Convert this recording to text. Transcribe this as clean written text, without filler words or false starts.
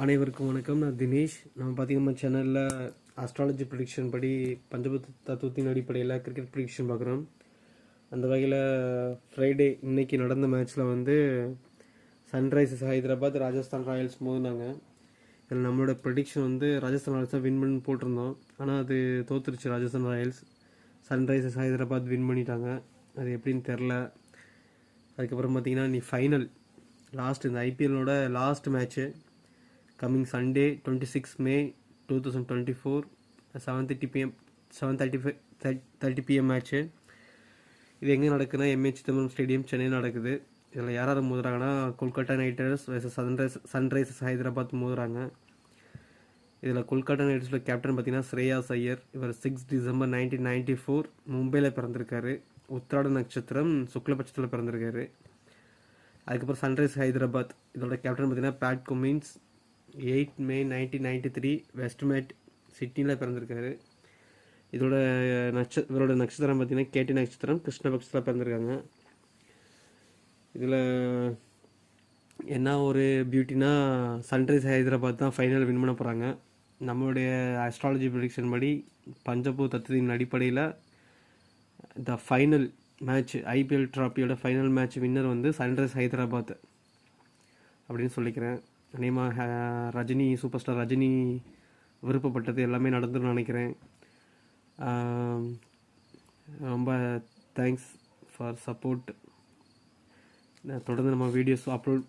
அனைவருக்கும் வணக்கம். நான் தினேஷ். நம்ம பார்த்திங்கன்னா சேனலில் அஸ்ட்ராலஜி ப்ரிடிக்ஷன் படி பஞ்சபூத தத்துவத்தின் அடிப்படையில் கிரிக்கெட் ப்ரிடிக்ஷன் பார்க்குறோம். அந்த வகையில் ஃப்ரைடே இன்னைக்கு நடந்த மேட்ச்சில் வந்து சன்ரைசர்ஸ் ஹைதராபாத் ராஜஸ்தான் ராயல்ஸ் மோதினாங்க. இதில் நம்மளோட ப்ரிடிக்ஷன் வந்து ராஜஸ்தான் ராயல்ஸ் தான் வின் பண்ணி போட்டிருந்தோம். ஆனால் அது தோற்றுருச்சு. Rajasthan Royals Sunrisers Hyderabad win பண்ணிட்டாங்க. அது எப்படின்னு தெரில. அதுக்கப்புறம் பார்த்திங்கன்னா நீ ஃபைனல் இந்த ஐபிஎல்லோட last match coming Sunday 26 May 2024 7:30 pm 7:30 pm match. இது எங்கே நடக்குதுன்னா எம்ஏ சிதம்பரம் ஸ்டேடியம் சென்னை நடக்குது. இதில் யார் யார் மோதுறாங்கன்னா Kolkata Knight Riders versus Sunrisers Hyderabad மோதுறாங்க. இதில் கொல்கட்டா நைட் ரைடர்ஸில் கேப்டன் பார்த்தீங்கன்னா ஸ்ரேயாஸ் ஐயர். இவர் 6 December 1994 மும்பையில் பிறந்திருக்காரு. உத்திராட நட்சத்திரம் சுக்லபட்சத்தில் பிறந்திருக்காரு. அதுக்கப்புறம் சன்ரைஸ் ஹைதராபாத் இதோட கேப்டன் பார்த்தீங்கன்னா பேட் குமின்ஸ் 8 May 1993 வெஸ்ட்மேட் சிட்னியில் பிறந்திருக்காரு. இவரோட நட்சத்திரம் பார்த்தீங்கன்னா கேட்டி நட்சத்திரம் கிருஷ்ணபக்ஷத்தில் பிறந்திருக்காங்க. இதில் என்ன ஒரு பியூட்டினா சன்ரைஸ் ஹைதராபாத் தான் ஃபைனல் வின் பண்ண போகிறாங்க. நம்மளுடைய அஸ்ட்ராலஜி ப்ரிடிக்ஷன் படி பஞ்சபூத தத்துவத்தின் அடிப்படையில் த ஃபைனல் மேட்ச் ஐபிஎல் ட்ராஃபியோட ஃபைனல் மேட்ச் வின்னர் வந்து சன்ரைஸ் ஹைதராபாத் அப்படின்னு சொல்லிக்கிறேன். அநேகமாக ரஜினி சூப்பர் ஸ்டார் ரஜினி விருப்பப்பட்டது எல்லாமே நடந்துன்னு நினைக்கிறேன். ரொம்ப தேங்க்ஸ் ஃபார் சப்போர்ட். தொடர்ந்து நம்ம வீடியோஸ் அப்லோட்